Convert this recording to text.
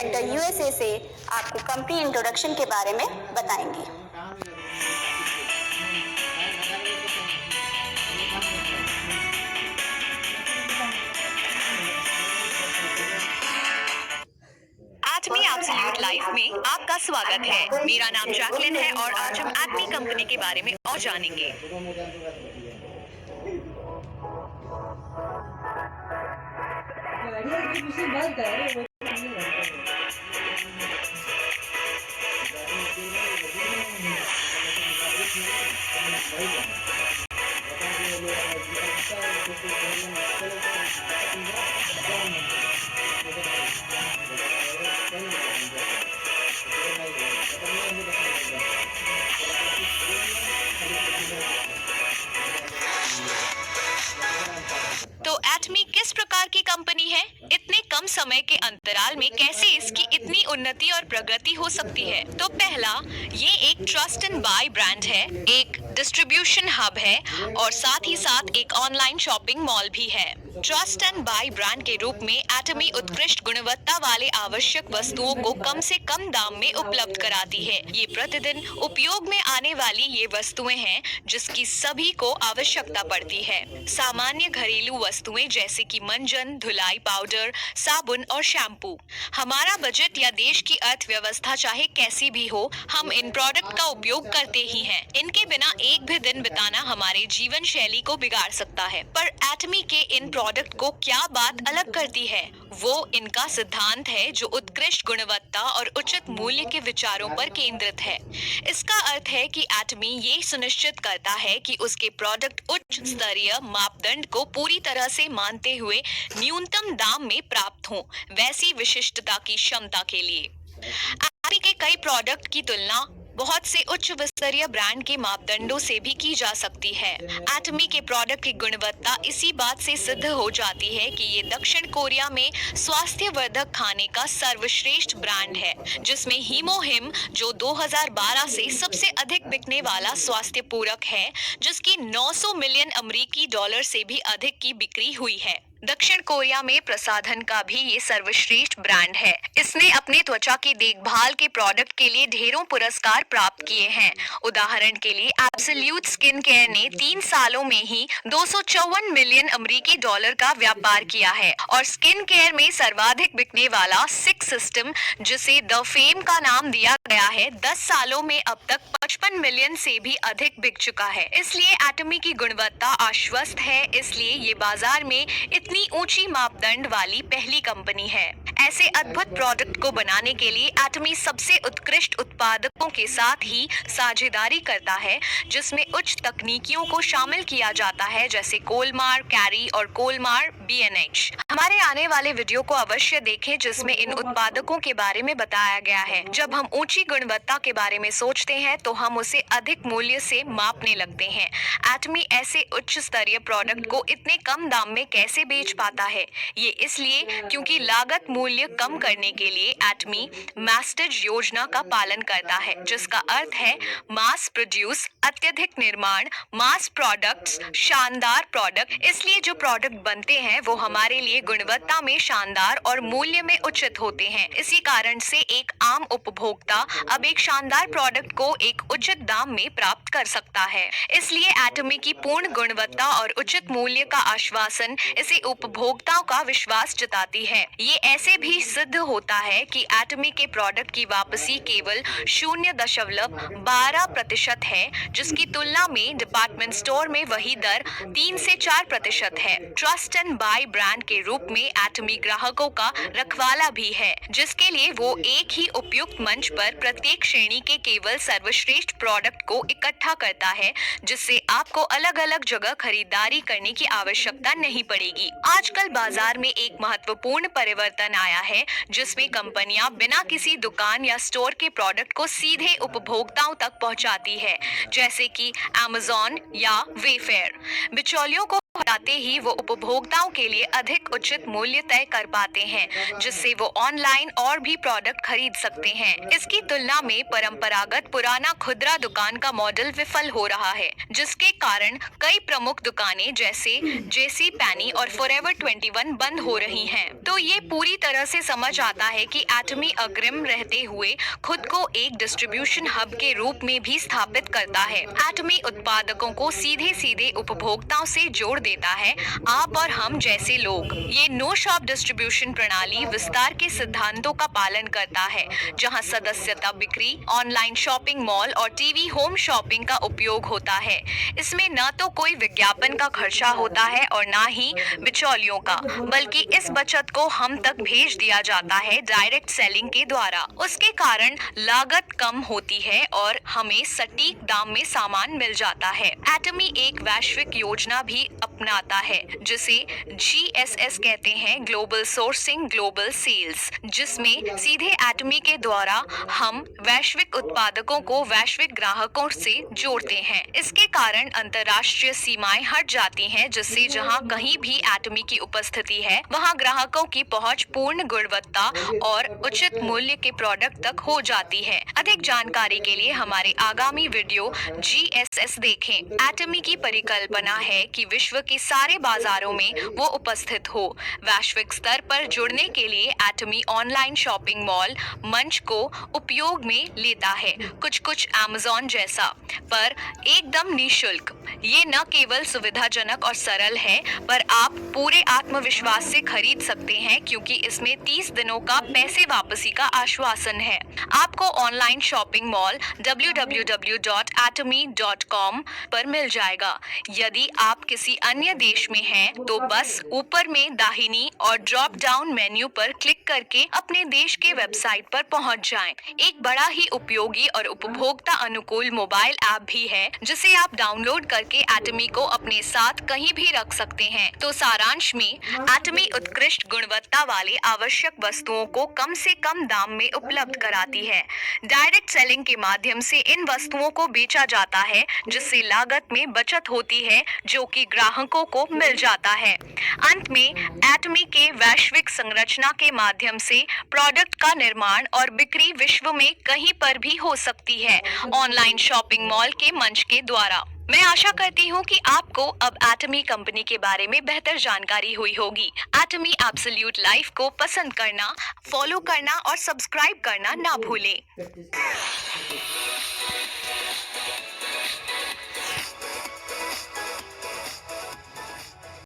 Centre USA से आपको company introduction के बारे में बताएंगी। एटमी एब्सोल्यूट लाइफ में आपका स्वागत है। मेरा नाम जैकलिन है और आज हम एटमी कंपनी के बारे में और जानेंगे। तो एटमी किस प्रकार की कंपनी है? इतने कम समय के अंतराल में कैसे इसकी इतनी उन्नति और प्रगति हो सकती है? तो पहला, ये एक ट्रस्ट एंड बाय ब्रांड है, एक डिस्ट्रीब्यूशन हब है और साथ ही साथ एक ऑनलाइन शॉपिंग मॉल भी है। ट्रस्ट एंड बाय ब्रांड के रूप में एटमी उत्कृष्ट गुणवत्ता वाले आवश्यक वस्तुओं को कम से कम दाम में उपलब्ध कराती है। ये प्रतिदिन उपयोग में आने वाली ये वस्तुएं हैं जिसकी सभी को आवश्यकता पड़ती है। सामान्य घरेलू वस्तुएं जैसे कि मंजन, धुलाई पाउडर, साबुन और शैम्पू। हमारा बजट या देश की अर्थव्यवस्था चाहे कैसी भी हो, हम इन प्रोडक्ट का उपयोग करते ही हैं। इनके बिना एक भी दिन बिताना हमारे जीवन शैली को बिगाड़ सकता है। पर एटमी के इन प्रोडक्ट को क्या बात अलग करती है? वो इनका सिद्धांत है जो उत्कृष्ट गुणवत्ता और उचित मूल्य के विचारों पर केंद्रित है। इसका अर्थ है कि एटमी ये सुनिश्चित करता है कि उसके प्रोडक्ट उच्च स्तरीय मापदंड को पूरी तरह से मानते हुए न्यूनतम दाम में प्राप्त हों, वैसी विशिष्टता की क्षमता के लिए। एटमी के कई प्रोडक्ट की तुलना बहुत से उच्च स्तरीय ब्रांड के मापदंडों से भी की जा सकती है। एटमी के प्रोडक्ट की गुणवत्ता इसी बात से सिद्ध हो जाती है कि ये दक्षिण कोरिया में स्वास्थ्यवर्धक खाने का सर्वश्रेष्ठ ब्रांड है, जिसमें हीमोहिम जो 2012 से सबसे अधिक बिकने वाला स्वास्थ्य पूरक है, जिसकी 900 मिलियन अमेरिकी डॉलर से भी अधिक की बिक्री हुई है। दक्षिण कोरिया में प्रसाधन का भी ये सर्वश्रेष्ठ ब्रांड है। इसने अपने त्वचा की देखभाल के प्रोडक्ट के लिए ढेरों पुरस्कार प्राप्त किए हैं। उदाहरण के लिए एब्सोल्यूट स्किन केयर ने 3 सालों में ही 254 मिलियन अमेरिकी डॉलर का व्यापार किया है और स्किन केयर में सर्वाधिक बिकने वाला सिक्स सिस्टम, जिसे द फेम का नाम दिया गया है, 10 सालों में अब तक 55 मिलियन से भी अधिक बिक चुका है। इसलिए एटमी की गुणवत्ता आश्वस्त है, इसलिए ये बाजार में इतनी ऊंची मापदंड वाली पहली कंपनी है। ऐसे अद्भुत प्रोडक्ट को बनाने के लिए एटमी सबसे उत्कृष्ट उत्पादकों के साथ ही साझेदारी करता है, जिसमें उच्च तकनीकियों को शामिल किया जाता है, जैसे कोलमार, कैरी और कोलमार BNH। हमारे आने वाले वीडियो को अवश्य देखें, जिसमें इन उत्पादकों के बारे में बताया गया है। जब हम ऊंची गुणवत्ता के बारे में सोचते हैं तो हम उसे अधिक मूल्य से मापने लगते हैं। एटमी ऐसे उच्च स्तरीय प्रोडक्ट को इतने कम दाम में कैसे बेच पाता है? ये इसलिए क्योंकि लागत मूल्य कम करने के लिए एटमी मैस्टेज योजना का पालन करता है, जिसका अर्थ है मास प्रोड्यूस, अत्यधिक निर्माण, मास प्रोडक्ट्स, शानदार प्रोडक्ट। इसलिए जो प्रोडक्ट बनते हैं वो हमारे लिए गुणवत्ता में शानदार और मूल्य में उचित होते हैं। इसी कारण से एक आम उपभोक्ता अब एक शानदार प्रोडक्ट को एक उचित दाम में प्राप्त कर सकता है। इसलिए एटमी की पूर्ण गुणवत्ता और उचित मूल्य का आश्वासन इसे उपभोक्ताओं का विश्वास जताती है। ये ऐसे भी सिद्ध होता है कि एटमी के प्रोडक्ट की वापसी केवल 0.12% है, जिसकी तुलना में डिपार्टमेंट स्टोर में वही दर 3 से 4% है। ट्रस्ट एंड बाय ब्रांड के रूप में एटमी ग्राहकों का रखवाला भी है, जिसके लिए वो एक ही उपयुक्त मंच पर प्रत्येक श्रेणी के केवल सर्वश्रेष्ठ प्रोडक्ट को इकट्ठा करता है, जिससे आपको अलग अलग जगह खरीदारी करने की आवश्यकता नहीं पड़ेगी। आजकल बाजार में एक महत्वपूर्ण परिवर्तन आया है, जिसमें कंपनियां बिना किसी दुकान या स्टोर के प्रोडक्ट को सीधे उपभोक्ताओं तक पहुंचाती है, जैसे कि Amazon या वेफेयर। बिचौलियों को हटाते ही वो उपभोक्ताओं के लिए अधिक उचित मूल्य तय कर पाते हैं, जिससे वो ऑनलाइन और भी प्रोडक्ट खरीद सकते हैं। इसकी तुलना में परंपरागत पुराना खुदरा दुकान का मॉडल विफल हो रहा है, जिसके कारण कई प्रमुख दुकानें जैसे जेसी पैनी और फॉरएवर 21 बंद हो रही हैं। तो ये पूरी तरह से समझ आता है कि एटमी अग्रिम रहते हुए खुद को एक डिस्ट्रीब्यूशन हब के रूप में भी स्थापित करता है। एटमी उत्पादकों को सीधे सीधे उपभोक्ताओं से जोड़ देता है, आप और हम जैसे लोग। ये नो शॉप डिस्ट्रीब्यूशन प्रणाली विस्तार के सिद्धांतों का पालन करता है, जहां सदस्यता बिक्री, ऑनलाइन शॉपिंग मॉल और टीवी होम शॉपिंग का उपयोग होता है। इसमें न तो कोई विज्ञापन का खर्चा होता है और न ही बिचौलियों का, बल्कि इस बचत को हम तक भेज दिया जाता है डायरेक्ट सेलिंग के द्वारा। उसके कारण लागत कम होती है और हमें सटीक दाम में सामान मिल जाता है। एटमी एक वैश्विक योजना भी अपनाता है, जिसे GSS कहते हैं, ग्लोबल सोर्सिंग ग्लोबल सेल्स, जिसमें सीधे एटमी के द्वारा हम वैश्विक उत्पादकों को वैश्विक ग्राहकों से जोड़ते हैं। इसके कारण अंतर्राष्ट्रीय सीमाएं हट जाती हैं, जिससे जहां कहीं भी एटमी की उपस्थिति है, वहां ग्राहकों की पहुंच पूर्ण गुणवत्ता और उचित मूल्य के प्रोडक्ट तक हो जाती है। अधिक जानकारी के लिए हमारे आगामी वीडियो GSS देखें। एटमी की परिकल्पना है कि विश्व के सारे बाजारों में वो उपस्थित हो। वैश्विक स्तर पर जुड़ने के लिए एटमी ऑनलाइन शॉपिंग मॉल मंच को उपयोग में लेता है, कुछ Amazon जैसा, पर एकदम निःशुल्क। ये न केवल सुविधाजनक और सरल है, पर आप पूरे आत्मविश्वास से खरीद सकते हैं, क्योंकि इसमें 30 दिनों का पैसे वापसी का आश्वासन है। आपको ऑनलाइन शॉपिंग मॉल www.atomy.com पर मिल जाएगा। यदि आप किसी अन्य देश में हैं, तो बस ऊपर में दाहिनी और ड्रॉप डाउन मेन्यू पर क्लिक करके अपने देश के वेबसाइट पर पहुंच जाएं। एक बड़ा ही उपयोगी और उपभोक्ता अनुकूल मोबाइल ऐप भी है, जिसे आप डाउनलोड करके एटमी को अपने साथ कहीं भी रख सकते हैं। तो सारांश में, एटमी उत्कृष्ट गुणवत्ता वाले आवश्यक वस्तुओं को कम से कम दाम में उपलब्ध कराती है। डायरेक्ट सेलिंग के माध्यम से इन वस्तुओं को बेचा जाता है, जिससे लागत में बचत होती है, जो कि ग्राहकों को मिल जाता है। अंत में एटमी के वैश्विक संरचना के माध्यम से प्रोडक्ट का निर्माण और बिक्री विश्व में कहीं पर भी हो सकती है, ऑनलाइन शॉपिंग मॉल के मंच के द्वारा। मैं आशा करती हूँ कि आपको अब एटमी कंपनी के बारे में बेहतर जानकारी हुई होगी। एटमी एब्सोल्यूट लाइफ को पसंद करना, फॉलो करना और सब्सक्राइब करना ना भूलें।